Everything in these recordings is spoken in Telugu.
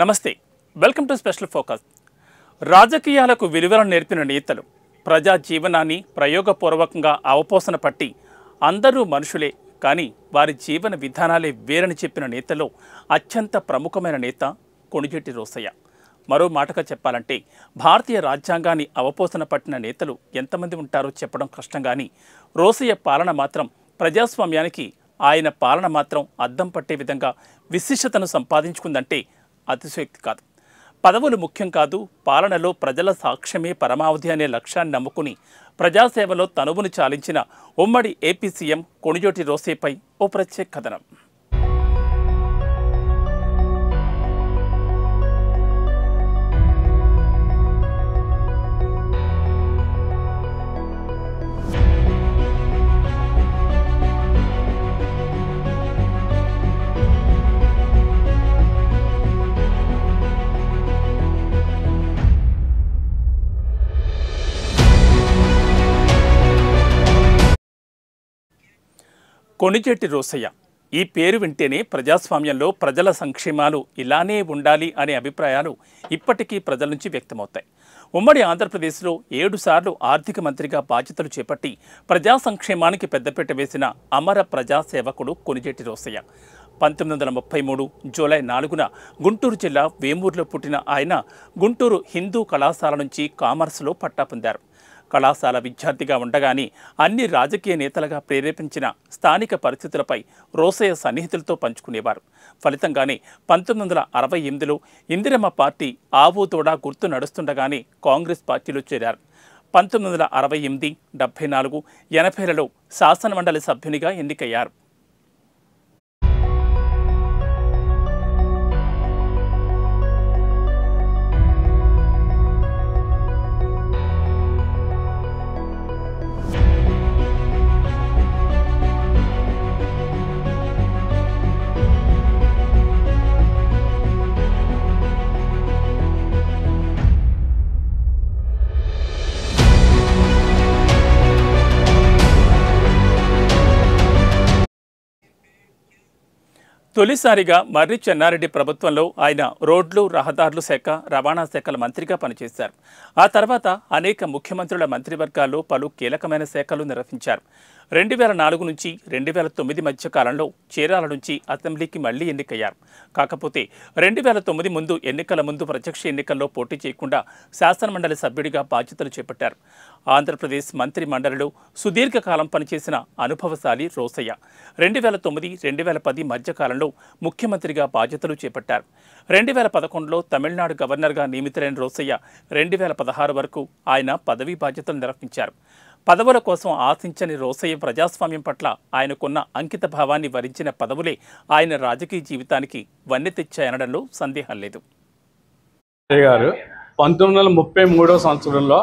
నమస్తే, వెల్కమ్ టు స్పెషల్ ఫోకస్. రాజకీయాలకు విలువలను నేర్పిన నేతలు ప్రజా జీవనాన్ని ప్రయోగపూర్వకంగా అవపోసన పట్టి అందరూ మనుషులే కానీ వారి జీవన విధానాలే వేరని చెప్పిన నేతల్లో అత్యంత ప్రముఖమైన నేత కొణిజేటి రోసయ్య. మరో మాటగా చెప్పాలంటే భారతీయ రాజ్యాంగాన్ని అవపోసన పట్టిన నేతలు ఎంతమంది ఉంటారో చెప్పడం కష్టం. కానీ రోసయ్య పాలన మాత్రం ప్రజాస్వామ్యానికి, ఆయన పాలన మాత్రం అద్దం పట్టే విధంగా విశిష్టతను సంపాదించుకుందంటే అతిశయోక్తి కాదు. పదవులు ముఖ్యం కాదు, పాలనలో ప్రజల సాక్ష్యమే పరమావధి అనే లక్ష్యాన్ని నమ్ముకుని ప్రజాసేవలో తనువును చాలించిన ఉమ్మడి ఏపీ సీఎం కొణిజేటి రోసయ్యపై ఓ ప్రత్యేక కథనం. కొణిజేటి రోసయ్య ఈ పేరు వింటేనే ప్రజాస్వామ్యంలో ప్రజల సంక్షేమాలు ఇలానే ఉండాలి అనే అభిప్రాయాలు ఇప్పటికీ ప్రజల నుంచి వ్యక్తమవుతాయి. ఉమ్మడి ఆంధ్రప్రదేశ్లో 7 సార్లు ఆర్థిక మంత్రిగా బాధ్యతలు చేపట్టి ప్రజా సంక్షేమానికి పెద్దపీట వేసిన అమర ప్రజాసేవకుడు కొణిజేటి రోసయ్య. 1933 జూలై 4న గుంటూరు జిల్లా వేమూరులో పుట్టిన ఆయన గుంటూరు హిందూ కళాశాల నుంచి కామర్సులో పట్టా పొందారు. కళాశాల విద్యార్థిగా ఉండగానే అన్ని రాజకీయ నేతలుగా ప్రేరేపించిన స్థానిక పరిస్థితులపై రోసయ్య సన్నిహితులతో పంచుకునేవారు. ఫలితంగానే 1968లో ఇందిరమ్మ పార్టీ ఆవుతోడా గుర్తు నడుస్తుండగానే కాంగ్రెస్ పార్టీలో చేరారు. 1968, 74, 80లలో శాసనమండలి సభ్యునిగా ఎన్నికయ్యారు. తొలిసారిగా మర్రి చెన్నారెడ్డి ప్రభుత్వంలో ఆయన రోడ్లు, రహదారులు శాఖ, రవాణా శాఖల మంత్రిగా పనిచేశారు. ఆ తర్వాత అనేక ముఖ్యమంత్రుల మంత్రివర్గాల్లో పలు కీలకమైన శాఖలు నిర్వహించారు. 2004 నుంచి 2009 మధ్య కాలంలో చీరాల నుంచి అసెంబ్లీకి మళ్లీ ఎన్నికయ్యారు. కాకపోతే 2009 ముందు ఎన్నికల ముందు ప్రత్యక్ష ఎన్నికల్లో పోటీ చేయకుండా శాసనమండలి సభ్యుడిగా బాధ్యతలు చేపట్టారు. ఆంధ్రప్రదేశ్ మంత్రి మండలిలో సుదీర్ఘకాలం పనిచేసిన అనుభవశాలి రోసయ్య 2009, 2010 మధ్యకాలంలో ముఖ్యమంత్రిగా బాధ్యతలు చేపట్టారు. 2011లో తమిళనాడు గవర్నర్గా నియమితులైన రోసయ్య 2016 వరకు ఆయన పదవీ బాధ్యతలు నిర్వహించారు. పదవుల కోసం ఆశించని రోసయ్య ప్రజాస్వామ్యం పట్ల ఆయనకున్న అంకిత భావాన్ని వరించిన పదవులే ఆయన రాజకీయ జీవితానికి వన్నె తెచ్చాయనడంలో సందేహం లేదు. 1933 సంవత్సరంలో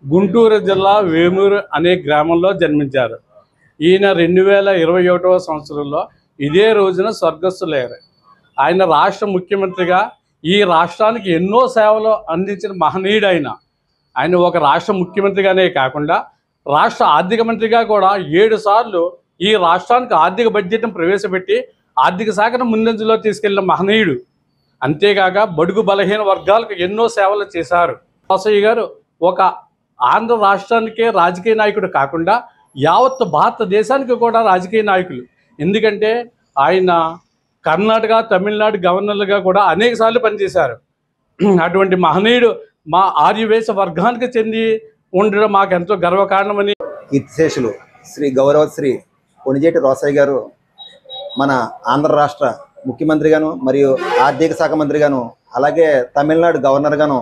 గుంటూరు జిల్లా వేమూరు అనే గ్రామంలో జన్మించారు. ఈయన 2021వ సంవత్సరంలో ఇదే రోజున స్వర్గస్థులయ్యారు. ఆయన రాష్ట్ర ముఖ్యమంత్రిగా ఈ రాష్ట్రానికి ఎన్నో సేవలు అందించిన మహనీయుడు. ఆయన ఒక రాష్ట్ర ముఖ్యమంత్రిగానే కాకుండా రాష్ట్ర ఆర్థిక మంత్రిగా కూడా 7 సార్లు ఈ రాష్ట్రానికి ఆర్థిక బడ్జెట్ను ప్రవేశపెట్టి ఆర్థిక శాఖను ముందంజలో తీసుకెళ్లిన మహనీయుడు. అంతేకాక బడుగు బలహీన వర్గాలకు ఎన్నో సేవలు చేశారు. రోసయ్య గారు ఒక ఆంధ్ర రాష్ట్రానికే రాజకీయ నాయకుడు కాకుండా యావత్ భారతదేశానికి కూడా రాజకీయ నాయకులు. ఎందుకంటే ఆయన కర్ణాటక, తమిళనాడు గవర్నర్లుగా కూడా అనేక సార్లు పనిచేశారు. అటువంటి మహనీయుడు మా ఆర్యవేశ వర్గానికి చెంది ఉండడం మాకు ఎంతో గర్వకారణమని కీర్తిశేషులు శ్రీ గౌరవశ్రీ కొణిజేటి రోసయ్య గారు మన ఆంధ్ర రాష్ట్ర ముఖ్యమంత్రిగాను మరియు ఆర్థిక శాఖ మంత్రిగాను అలాగే తమిళనాడు గవర్నర్గాను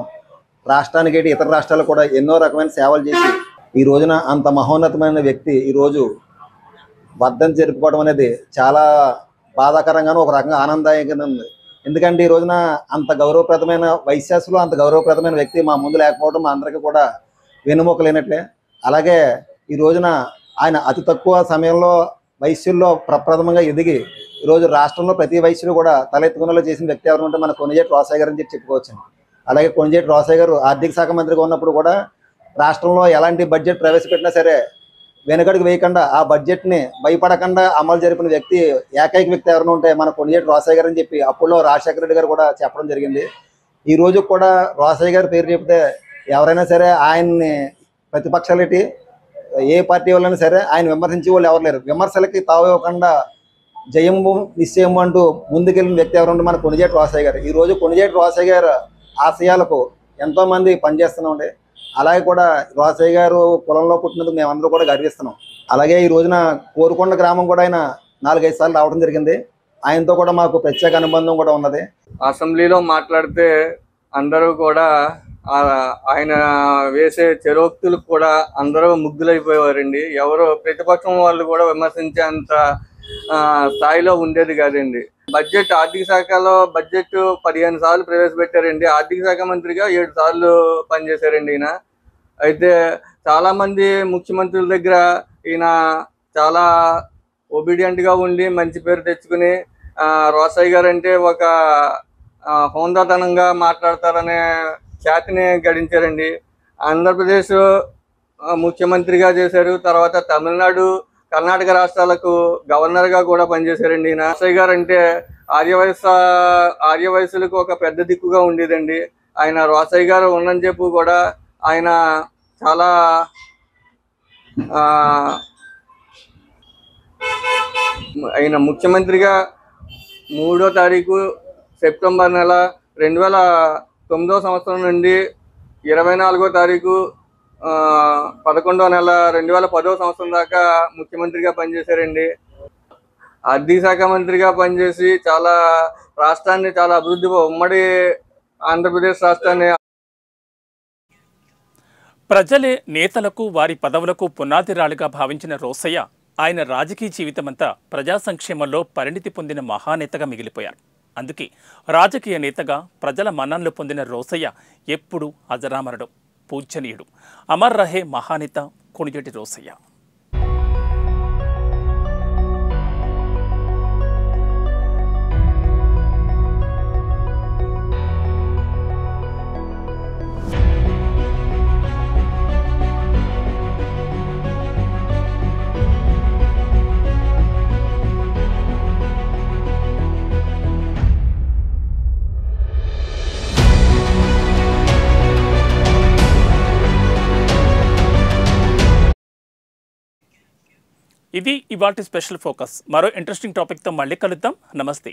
రాష్ట్రానికి ఇతర రాష్ట్రాలు కూడా ఎన్నో రకమైన సేవలు చేసి ఈ రోజున అంత మహోన్నతమైన వ్యక్తి ఈరోజు వర్ధంతి జరుపుకోవడం అనేది చాలా బాధాకరంగాను ఒక రకంగా ఆనందదాయకంగా ఉంది. ఎందుకంటే ఈ రోజున అంత గౌరవప్రదమైన వైశ్యాసులు, అంత గౌరవప్రదమైన వ్యక్తి మా ముందు లేకపోవడం మా అందరికీ కూడా వెన్నుమొక్కలేనట్లే. అలాగే ఈ రోజున ఆయన అతి తక్కువ సమయంలో వైశ్యుల్లో ప్రప్రథమంగా ఎదిగి ఈరోజు రాష్ట్రంలో ప్రతి వైశ్యులు కూడా తలెత్తుకునేలా చేసిన వ్యక్తి ఎవరు ఉంటే మన కొణిజేటి రోసయ్య గారు అని చెప్పుకోవచ్చు. అలాగే కొణిజేటి రోసయ్య గారు ఆర్థిక శాఖ మంత్రిగా ఉన్నప్పుడు కూడా రాష్ట్రంలో ఎలాంటి బడ్జెట్ ప్రవేశపెట్టినా సరే వెనకడుగు వేయకుండా ఆ బడ్జెట్ని భయపడకుండా అమలు జరిపిన వ్యక్తి ఏకైక వ్యక్తి ఎవరైనా ఉంటే మన కొణిజేటి రోసయ్య గారు అని చెప్పి అప్పుల్లో రాజశేఖర రెడ్డి గారు కూడా చెప్పడం జరిగింది. ఈ రోజు కూడా రోసయ్య గారి పేరు చెప్తే ఎవరైనా సరే ఆయన్ని ప్రతిపక్షాలటి ఏ పార్టీ వాళ్ళైనా సరే ఆయన విమర్శించే వాళ్ళు ఎవరు లేరు. విమర్శలకి తావివ్వకుండా జయము నిశ్చయము అంటూ ముందుకెళ్ళిన వ్యక్తి ఎవరంటే మన కొణిజేటి రోసయ్య గారు. ఈ రోజు కొణిజేటి రోసయ్య గారు ఆశయాలకు ఎంతోమంది పనిచేస్తున్నామండి. అలాగే కూడా రోసయ్య గారు కులంలో పుట్టినందుకు మేమందరూ కూడా గర్విస్తున్నాం. అలాగే ఈ రోజున కోరుకొండ గ్రామం కూడా ఆయన 4-5 సార్లు రావడం జరిగింది. ఆయనతో కూడా మాకు ప్రత్యేక అనుబంధం కూడా ఉన్నది. అసెంబ్లీలో మాట్లాడితే అందరూ కూడా ఆయన వేసే చెరోక్తులకు కూడా అందరూ ముగ్గులైపోయేవారండి. ఎవరు ప్రతిపక్షం వాళ్ళు కూడా విమర్శించేంత స్థాయిలో ఉండేది కాదండి. బడ్జెట్ ఆర్థిక శాఖలో బడ్జెట్ 15 సార్లు ప్రవేశపెట్టారండి. ఆర్థిక శాఖ మంత్రిగా 7 సార్లు పనిచేశారండి ఈయన. అయితే చాలామంది ముఖ్యమంత్రుల దగ్గర ఈయన చాలా ఒబీడియంట్గా ఉండి మంచి పేరు తెచ్చుకుని రోసయ్య గారు అంటే ఒక హోందాతనంగా మాట్లాడతారనే ఖ్యాతిని గడించారండి. ఆంధ్రప్రదేశ్ ముఖ్యమంత్రిగా చేశారు. తర్వాత తమిళనాడు, కర్ణాటక రాష్ట్రాలకు గవర్నర్గా కూడా పనిచేశారండి ఈయన. రోసయ్య గారు అంటే ఆర్యవయసులకు ఒక పెద్ద దిక్కుగా ఉండేదండి. ఆయన రోసయ్య గారు ఉన్నని చెప్పు కూడా ఆయన చాలా ఆయన ముఖ్యమంత్రిగా 3వ తారీఖు సెప్టెంబర్ నెల 2009వ సంవత్సరం నుండి 24వ తారీఖు 11వ నెల 2010వ సంవత్సరం దాకా ముఖ్యమంత్రిగా పనిచేశారండి. ఆర్థిక శాఖ మంత్రిగా పనిచేసి చాలా రాష్ట్రాన్ని చాలా అభివృద్ధి, ఉమ్మడి ఆంధ్రప్రదేశ్ రాష్ట్రాన్ని ప్రజలే నేతలకు వారి పదవులకు పునాదిరాలుగా భావించిన రోసయ్య ఆయన రాజకీయ జీవితమంతా ప్రజా సంక్షేమంలో పరిణితి పొందిన మహానేతగా మిగిలిపోయారు. అందుకే రాజకీయ నేతగా ప్రజల మన్ననలు పొందిన రోసయ్య ఎప్పుడూ అజరామరుడు, పూజనీయుడు. అమర్ రహే మహానేత కొణిజేటి రోసయ్య. ఇది ఇవాల్టి స్పెషల్ ఫోకస్. మరో ఇంట్రెస్టింగ్ టాపిక్తో మళ్ళీ కలుద్దాం. నమస్తే.